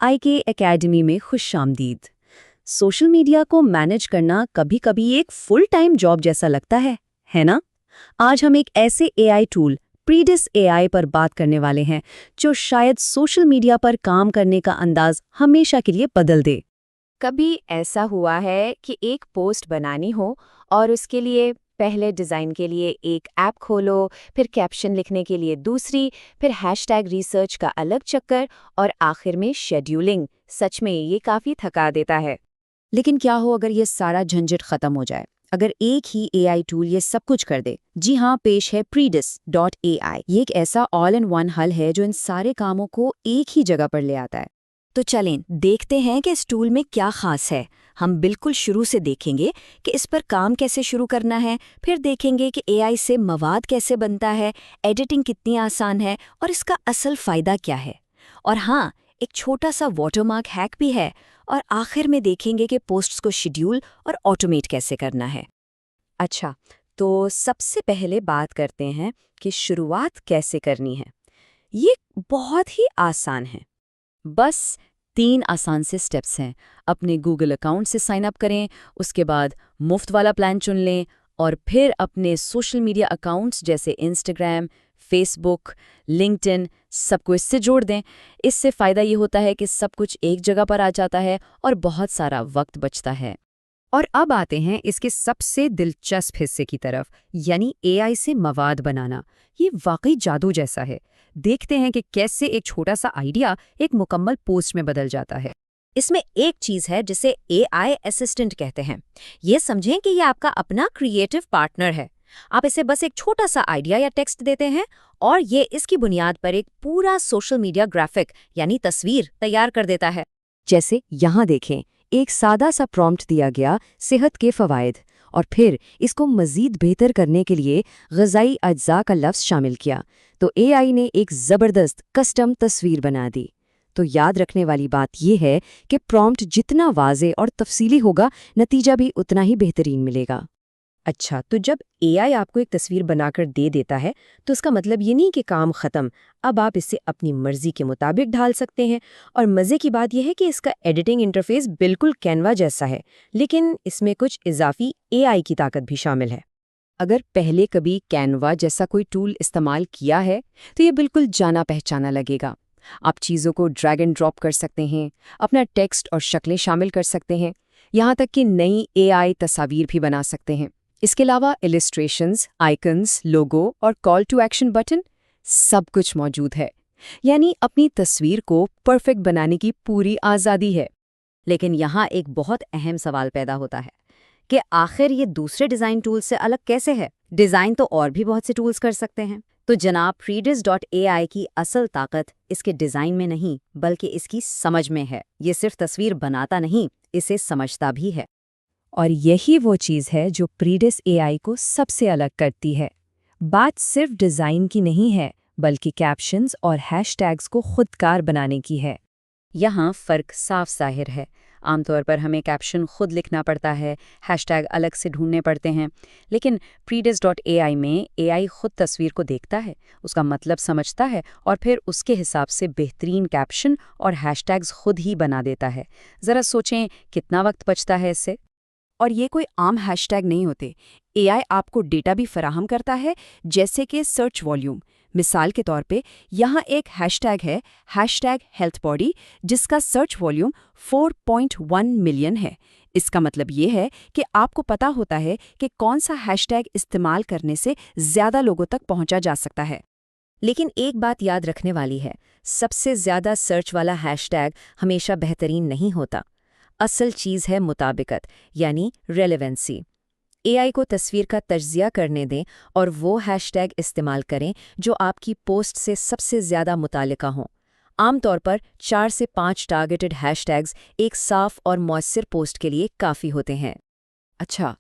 IK academy में खुश आमदीद। सोशल मीडिया को मैनेज करना कभी कभी एक फुल टाइम जॉब जैसा लगता है ना? आज हम एक ऐसे AI टूल प्रीडिस AI पर बात करने वाले हैं जो शायद सोशल मीडिया पर काम करने का अंदाज हमेशा के लिए बदल दे। कभी ऐसा हुआ है कि एक पोस्ट बनानी हो और उसके लिए पहले डिज़ाइन के लिए एक ऐप खोलो, फिर कैप्शन लिखने के लिए दूसरी, फिर हैशटैग रिसर्च का अलग चक्कर और आखिर में शेड्यूलिंग। सच में ये काफ़ी थका देता है। लेकिन क्या हो अगर ये सारा झंझट खत्म हो जाए, अगर एक ही AI टूल ये सब कुछ कर दे? जी हाँ, पेश है Predis.ai। ये एक ऐसा ऑल इन वन हल है जो इन सारे कामों को एक ही जगह पर ले आता है। तो चलें देखते हैं कि इस टूल में क्या खास है। हम बिल्कुल शुरू से देखेंगे कि इस पर काम कैसे शुरू करना है, फिर देखेंगे कि AI से मवाद कैसे बनता है, एडिटिंग कितनी आसान है और इसका असल फ़ायदा क्या है। और हाँ, एक छोटा सा वाटरमार्क हैक भी है। और आखिर में देखेंगे कि पोस्ट्स को शेड्यूल और ऑटोमेट कैसे करना है। अच्छा, तो सबसे पहले बात करते हैं कि शुरुआत कैसे करनी है। ये बहुत ही आसान है। बस 3 आसान से स्टेप्स हैं। अपने गूगल अकाउंट से साइन अप करें, उसके बाद मुफ्त वाला प्लान चुन लें और फिर अपने सोशल मीडिया अकाउंट्स जैसे इंस्टाग्राम, फेसबुक, लिंक्डइन सबको इससे जोड़ दें। इससे फ़ायदा ये होता है कि सब कुछ एक जगह पर आ जाता है और बहुत सारा वक्त बचता है। और अब आते हैं इसके सबसे दिलचस्प हिस्से की तरफ, यानी AI से मवाद बनाना। ये वाकई जादू जैसा है। देखते हैं कि कैसे एक छोटा सा आइडिया एक मुकम्मल पोस्ट में बदल जाता है। इसमें एक चीज़ है जिसे AI असिस्टेंट कहते हैं। ये समझें कि ये आपका अपना क्रिएटिव पार्टनर है। आप इसे बस एक छोटा सा आइडिया या टेक्स्ट देते हैं और ये इसकी बुनियाद पर एक पूरा सोशल मीडिया ग्राफिक यानी तस्वीर तैयार कर देता है। जैसे यहाँ देखें, एक सादा सा प्रॉम्प्ट दिया गया, सेहत के फ़वाइद, और फिर इसको मज़ीद बेहतर करने के लिए ग़िज़ाई अज्जा का लफ्ज़ शामिल किया तो AI ने एक ज़बरदस्त कस्टम तस्वीर बना दी। तो याद रखने वाली बात यह है कि प्रॉम्प्ट जितना वाज़े और तफसीली होगा, नतीजा भी उतना ही बेहतरीन मिलेगा। अच्छा, तो जब AI आपको एक तस्वीर बनाकर दे देता है तो इसका मतलब ये नहीं कि काम ख़त्म। अब आप इसे अपनी मर्ज़ी के मुताबिक ढाल सकते हैं। और मज़े की बात यह है कि इसका एडिटिंग इंटरफेस बिल्कुल कैनवा जैसा है, लेकिन इसमें कुछ इजाफी AI की ताकत भी शामिल है। अगर पहले कभी कैनवा जैसा कोई टूल इस्तेमाल किया है तो ये बिल्कुल जाना पहचाना लगेगा। आप चीज़ों को ड्रैग एंड ड्रॉप कर सकते हैं, अपना टेक्स्ट और शक्लें शामिल कर सकते हैं, यहाँ तक कि नई AI तस्वीर भी बना सकते हैं। इसके अलावा इलस्ट्रेशंस, आइकन्स, लोगो और कॉल टू एक्शन बटन सब कुछ मौजूद है। यानी अपनी तस्वीर को परफेक्ट बनाने की पूरी आज़ादी है। लेकिन यहाँ एक बहुत अहम सवाल पैदा होता है कि आखिर ये दूसरे डिज़ाइन टूल्स से अलग कैसे है? डिज़ाइन तो और भी बहुत से टूल्स कर सकते हैं। तो जनाब, Predis.ai की असल ताकत इसके डिज़ाइन में नहीं बल्कि इसकी समझ में है। ये सिर्फ तस्वीर बनाता नहीं, इसे समझता भी है। और यही वो चीज़ है जो Predis AI को सबसे अलग करती है। बात सिर्फ डिज़ाइन की नहीं है, बल्कि कैप्शंस और हैशटैग्स को खुदकार बनाने की है। यहाँ फ़र्क साफ ज़ाहिर है। आमतौर पर हमें कैप्शन खुद लिखना पड़ता है, हैशटैग अलग से ढूंढने पड़ते हैं। लेकिन Predis.ai में AI खुद तस्वीर को देखता है, उसका मतलब समझता है और फिर उसके हिसाब से बेहतरीन कैप्शन और हैशटैग्स खुद ही बना देता है। ज़रा सोचें कितना वक्त बचता है इससे। और ये कोई आम हैशटैग नहीं होते। AI आपको डेटा भी फराहम करता है, जैसे कि सर्च वॉल्यूम। मिसाल के तौर पे यहाँ एक हैशटैग है, हैशटैग हेल्थबॉडी, जिसका सर्च वॉल्यूम 4.1 मिलियन है। इसका मतलब ये है कि आपको पता होता है कि कौन सा हैशटैग इस्तेमाल करने से ज़्यादा लोगों तक पहुँचा जा सकता है। लेकिन एक बात याद रखने वाली है, सबसे ज़्यादा सर्च वाला हैशटैग हमेशा बेहतरीन नहीं होता। असल चीज़ है मुताबिकत, यानी रेलेवेंसी। AI को तस्वीर का तज्ज़िया करने दें और वो हैशटैग इस्तेमाल करें जो आपकी पोस्ट से सबसे ज़्यादा मुतालिका हों। आमतौर पर 4 से 5 टारगेटेड हैशटैग्स एक साफ़ और मौसर पोस्ट के लिए काफ़ी होते हैं। अच्छा,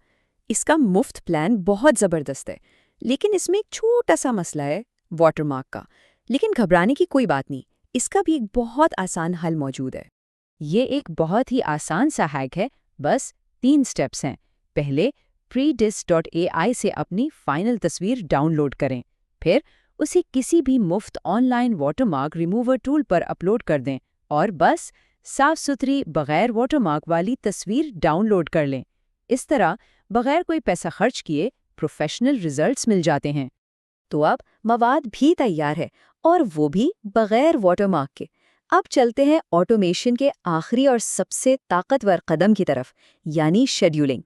इसका मुफ्त प्लान बहुत ज़बरदस्त है, लेकिन इसमें एक छोटा सा मसला है, वाटरमार्क का। लेकिन घबराने की कोई बात नहीं, इसका भी एक बहुत आसान हल मौजूद है। ये एक बहुत ही आसान सा हैक है, बस 3 स्टेप्स हैं। पहले Predis.ai से अपनी फाइनल तस्वीर डाउनलोड करें, फिर उसे किसी भी मुफ्त ऑनलाइन वाटरमार्क रिमूवर टूल पर अपलोड कर दें और बस صاف ستھری بغیر واٹر مارک والی تصویر ڈاؤن لوڈ کر لیں۔ اس طرح بغیر کوئی پیسہ خرچ کیے پروفیشنل ریزلٹس مل جاتے ہیں۔ تو اب مواد بھی تیار ہے، اور وہ بھی بغیر واٹر مارک کے۔ اب چلتے ہیں آٹومیشن کے آخری اور سب سے طاقتور قدم کی طرف، یعنی شیڈیولنگ۔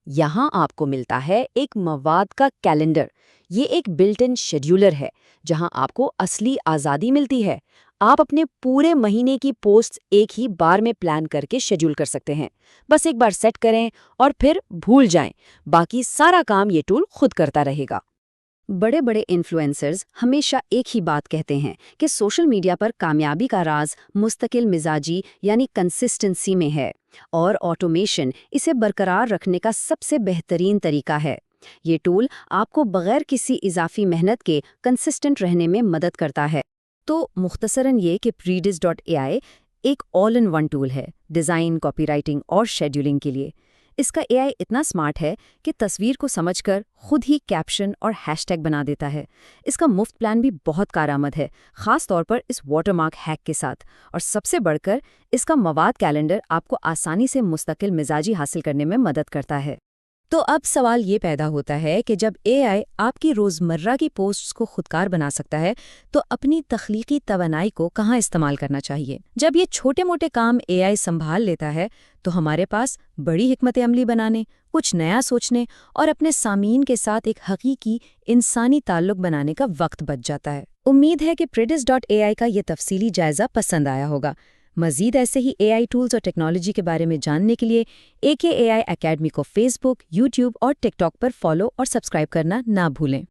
یہاں آپ کو ملتا ہے ایک مواد کا کیلنڈر۔ یہ ایک بلٹ ان شیڈیولر ہے جہاں آپ کو اصلی آزادی ملتی ہے۔ آپ اپنے پورے مہینے کی پوسٹ ایک ہی بار میں پلان کر کے شیڈیول کر سکتے ہیں۔ بس ایک بار سیٹ کریں اور پھر بھول جائیں، باقی سارا کام یہ ٹول خود کرتا رہے گا۔ بڑے بڑے انفلوئنسرز ہمیشہ ایک ہی بات کہتے ہیں کہ سوشل میڈیا پر کامیابی کا راز مستقل مزاجی یعنی کنسسٹنسی میں ہے، اور آٹومیشن اسے برقرار رکھنے کا سب سے بہترین طریقہ ہے۔ یہ ٹول آپ کو بغیر کسی اضافی محنت کے کنسسٹنٹ رہنے میں مدد کرتا ہے۔ تو مختصراً یہ کہ Predis.ai ایک آل ان ون ٹول ہے ڈیزائن، کاپی رائٹنگ اور شیڈیولنگ کے لیے۔ اس کا AI اتنا سمارٹ ہے کہ تصویر کو سمجھ کر خود ہی کیپشن اور ہیش ٹیگ بنا دیتا ہے۔ اس کا مفت پلان بھی بہت کارآمد ہے، خاص طور پر اس واٹر مارک ہیک کے ساتھ، اور سب سے بڑھ کر اس کا مواد کیلنڈر آپ کو آسانی سے مستقل مزاجی حاصل کرنے میں مدد کرتا ہے۔ تو اب سوال یہ پیدا ہوتا ہے کہ جب AI آپ کی روزمرہ کی پوسٹس کو خودکار بنا سکتا ہے تو اپنی تخلیقی توانائی کو کہاں استعمال کرنا چاہیے؟ جب یہ چھوٹے موٹے کام AI سنبھال لیتا ہے تو ہمارے پاس بڑی حکمت عملی بنانے، کچھ نیا سوچنے اور اپنے سامعین کے ساتھ ایک حقیقی انسانی تعلق بنانے کا وقت بچ جاتا ہے۔ امید ہے کہ Predis.ai کا یہ تفصیلی جائزہ پسند آیا ہوگا۔ مزید ایسے ہی AI ٹولز اور ٹیکنالوجی کے بارے میں جاننے کے لیے AKAI اکیڈمی کو فیس بک، یوٹیوب اور ٹک ٹاک پر فالو اور سبسکرائب کرنا نہ بھولیں۔